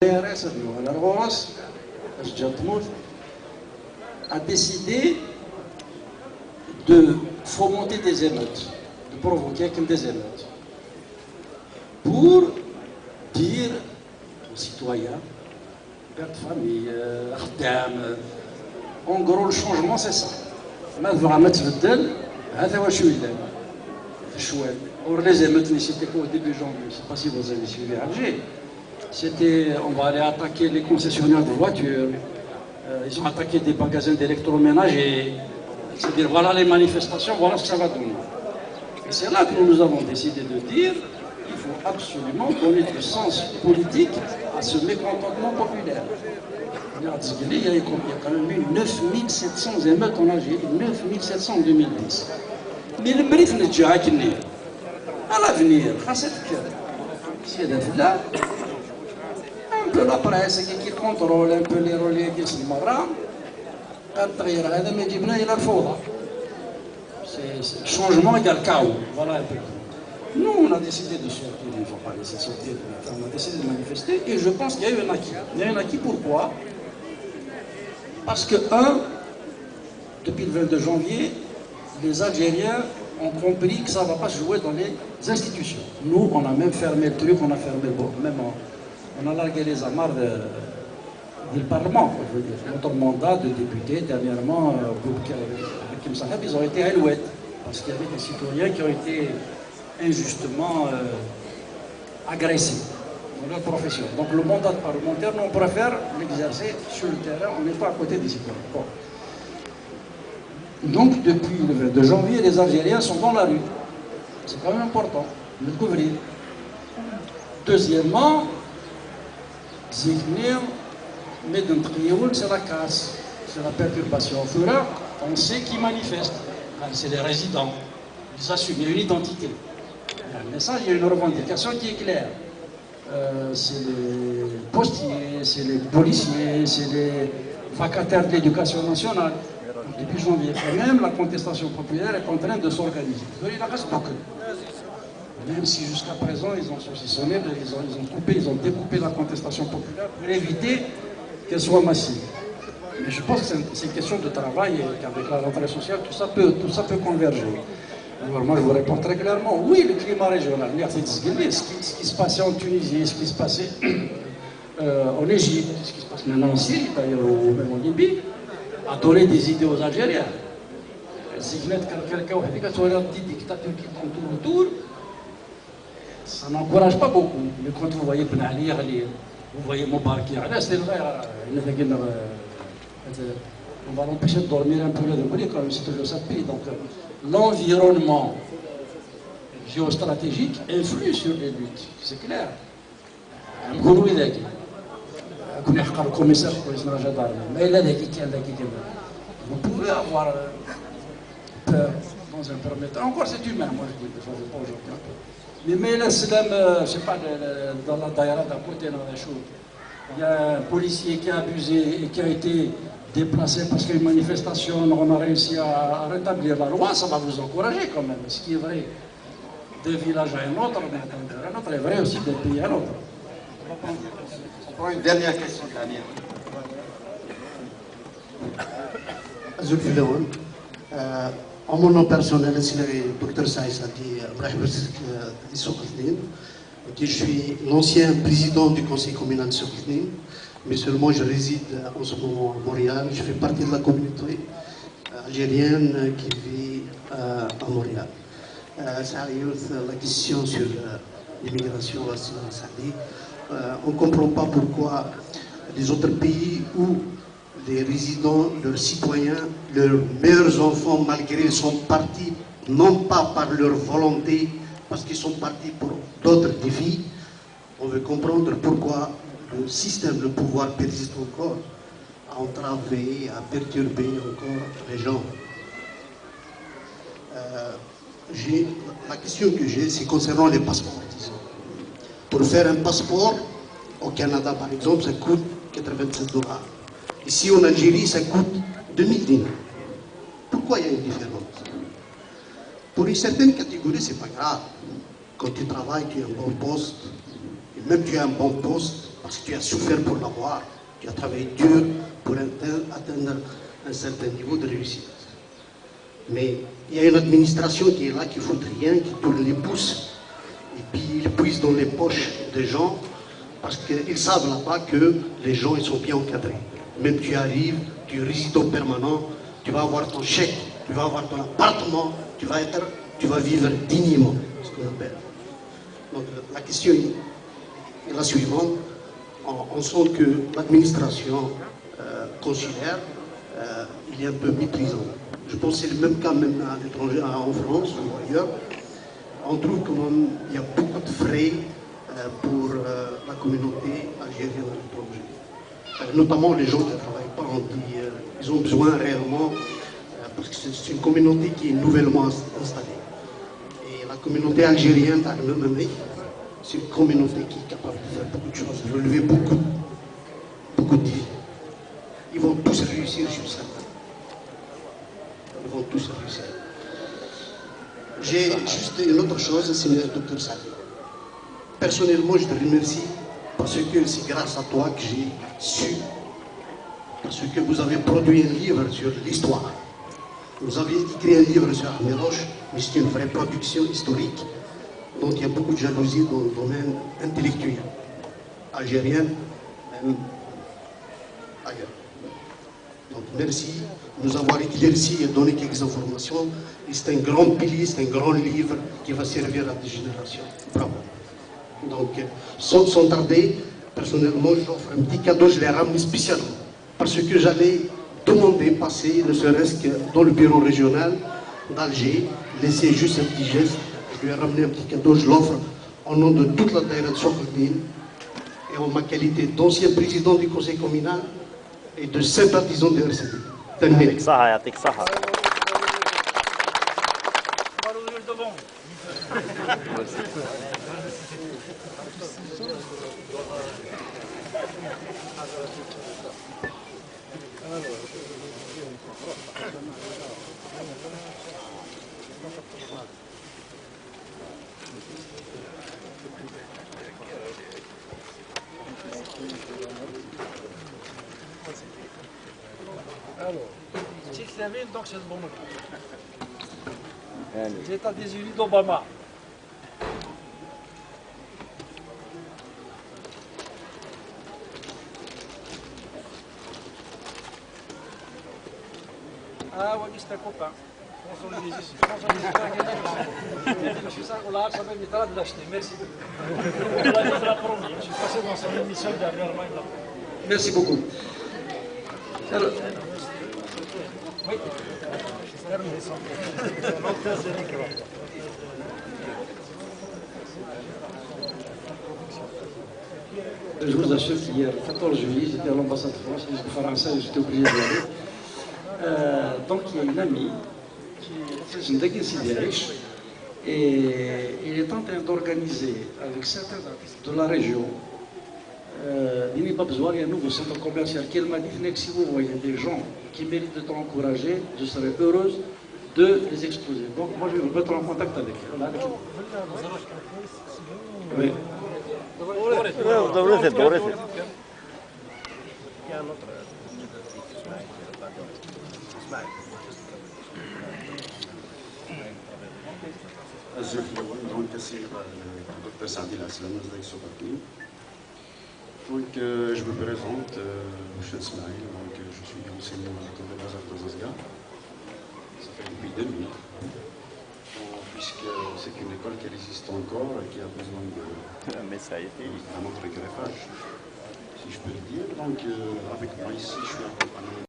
a décidé de fomenter des émeutes, de provoquer comme des émeutes, pour dire aux citoyens, père de famille, en gros le changement c'est ça. Or les émeutes, c'était quoi au début janvier? Je ne sais pas si vous avez suivi Alger. C'était, on va aller attaquer les concessionnaires de voitures. Ils ont attaqué des magasins d'électroménager. C'est-à-dire, voilà les manifestations, voilà ce que ça va donner. Et c'est là que nous avons décidé de dire qu'il faut absolument donner du sens politique à ce mécontentement populaire. Il y a quand même eu 9700 émeutes en Algérie, 9700 en 2010. Mais le mérite n'est pas à l'avenir, un peu la presse qui contrôle un peu les relais qui sont marrants, c'est changement égale chaos. Voilà un peu. Nous, on a décidé de sortir, il ne faut pas laisser sortir, on a décidé de manifester et je pense qu'il y a eu un acquis. Il y a eu un acquis pourquoi? Parce que, depuis le 22 janvier, les Algériens ont compris que ça ne va pas se jouer dans les institutions. Nous, on a même fermé le truc, on a fermé même on a largué les amarres du Parlement. Je veux dire. Notre mandat de député, dernièrement, avec Kim Saheb, ils ont été à Alouette, parce qu'il y avait des citoyens qui ont été injustement agressés dans leur profession. Donc le mandat de parlementaire, nous, on préfère l'exercer sur le terrain, on n'est pas à côté des citoyens. Bon. Donc, depuis le 22 janvier, les Algériens sont dans la rue. C'est quand même important de le couvrir. Deuxièmement, c'est la casse, c'est la perturbation. Au fur on sait qui manifeste. C'est les résidents. Ils assument, il y a une identité. Il y a un message, il y a une revendication qui est claire. C'est les postiers, c'est les policiers, c'est les vacataires de l'éducation nationale. Depuis janvier, et même la contestation populaire est en train de s'organiser. Il en reste beaucoup. Même si jusqu'à présent, ils ont saucissonné, ils ont découpé la contestation populaire pour éviter qu'elle soit massive. Mais je pense que c'est une question de travail et qu'avec la rentrée sociale, tout ça peut converger. Alors moi, je vous réponds très clairement, oui, le climat régional, ce qui se passait en Tunisie, ce qui se passait en Égypte, ce qui se passe maintenant en Syrie, d'ailleurs, ou même en Libye, a donné des idées aux Algériens. Si vous êtes quelqu'un qui a dit dictature qui tourne autour, ça n'encourage pas beaucoup. Mais quand vous voyez Ben Ali, vous voyez Moubarak, c'est vrai, on va l'empêcher de dormir un peu là de quand même, c'est toujours ça pays. Donc l'environnement géostratégique influe sur les luttes, c'est clair. Le commissaire mais vous pouvez avoir peur dans un premier temps. Encore c'est humain, moi je dis, je ne sais pas aujourd'hui. Mais là, c'est même, je ne sais pas, dans la daïra d'à côté, dans les choses, il y a un policier qui a abusé et qui a été déplacé parce qu'il y a une manifestation, on a réussi à rétablir la loi, ça va vous encourager quand même. Ce qui est vrai d'un village à un autre, un autre est vrai aussi d'un pays à l'autre. On prend une dernière question, Daniel. En mon nom personnel, c'est le Dr Saïs je suis l'ancien président du conseil communal de Soukhtine, mais seulement je réside en ce moment à Montréal. Je fais partie de la communauté algérienne qui vit à Montréal. La question sur l'immigration, on ne comprend pas pourquoi les autres pays où les résidents, leurs citoyens, leurs meilleurs enfants, malgré ils sont partis, non pas par leur volonté, parce qu'ils sont partis pour d'autres défis, on veut comprendre pourquoi le système de pouvoir persiste encore à entraver, à perturber encore les gens. La question que j'ai, c'est concernant les passeports. Pour faire un passeport, au Canada par exemple, ça coûte 87 $. Ici en Algérie, ça coûte 2000 dinars. Pourquoi il y a une différence? Pour une certaine catégorie, c'est pas grave. Quand tu travailles, tu as un bon poste, et même tu as un bon poste, parce que tu as souffert pour l'avoir, tu as travaillé dur pour atteindre un certain niveau de réussite. Mais il y a une administration qui est là, qui ne fout rien, qui tourne les pouces, et puis ils puisent dans les poches des gens, parce qu'ils savent là-bas que les gens ils sont bien encadrés. Même tu arrives, tu es résident permanent, tu vas avoir ton chèque, tu vas avoir ton appartement, tu vas vivre dignement, ce qu'on appelle. Donc la question est la suivante. On sent que l'administration consulaire, il est un peu méprisant. Je pense que c'est le même cas même à l'étranger, en France ou ailleurs. On trouve qu'il y a beaucoup de frais pour la communauté algérienne à l'étranger. Notamment les gens qui ne travaillent pas, ils ont besoin réellement, parce que c'est une communauté qui est nouvellement installée. Et la communauté algérienne, c'est une communauté qui est capable de faire beaucoup de choses, de relever beaucoup de défis. Ils vont tous réussir, je suis certain. Ils vont tous réussir. J'ai juste une autre chose, c'est le docteur Saleh. Personnellement, je te remercie parce que c'est grâce à toi que j'ai su, parce que vous avez produit un livre sur l'histoire. Vous avez écrit un livre sur Ahmed Roche, mais c'est une vraie production historique. Donc il y a beaucoup de jalousie dans le domaine intellectuel, algérien, même ailleurs. Donc merci de nous avoir éclairci et donné quelques informations. Et c'est un grand pilier, c'est un grand livre qui va servir à des générations. Bravo. Donc sans tarder, personnellement, j'offre un petit cadeau, je l'ai ramené spécialement. Parce que j'allais demander, passer, ne serait-ce que dans le bureau régional d'Alger, laisser juste un petit geste. Je lui ai ramené un petit cadeau, je l'offre au nom de toute la daïra de Sokhodine et en ma qualité d'ancien président du conseil communal et de sympathisant de RCD. يعطيك صحة يعطيك صحة. Alors, petite Slavine, donc c'est le bon moment. L'état des unis d'Obama. Ah, oui, c'est un copain. Merci beaucoup. Alors, oui. Je vous assure qu'hier, 14 juillet, j'étais à l'ambassade de France, j'étais français, j'étais obligé d'y aller. Donc il y a une amie qui est et il est en train d'organiser avec certains artistes de la région il y a un nouveau centre commercial qu'elle m'a dit que si vous voyez des gens qui méritent d'être encouragés, je serais heureuse de les exposer. Donc moi je vais vous mettre en contact avec elle. Oui. Donc, c'est le docteur Saadil Aslam, donc je me présente, je suis enseignant dans les Bazar de Zazga. Ça fait depuis 2000. Puisque c'est une école qui existe encore et qui a besoin d'un autre greffage, si je peux le dire. Donc avec moi ici, je suis accompagné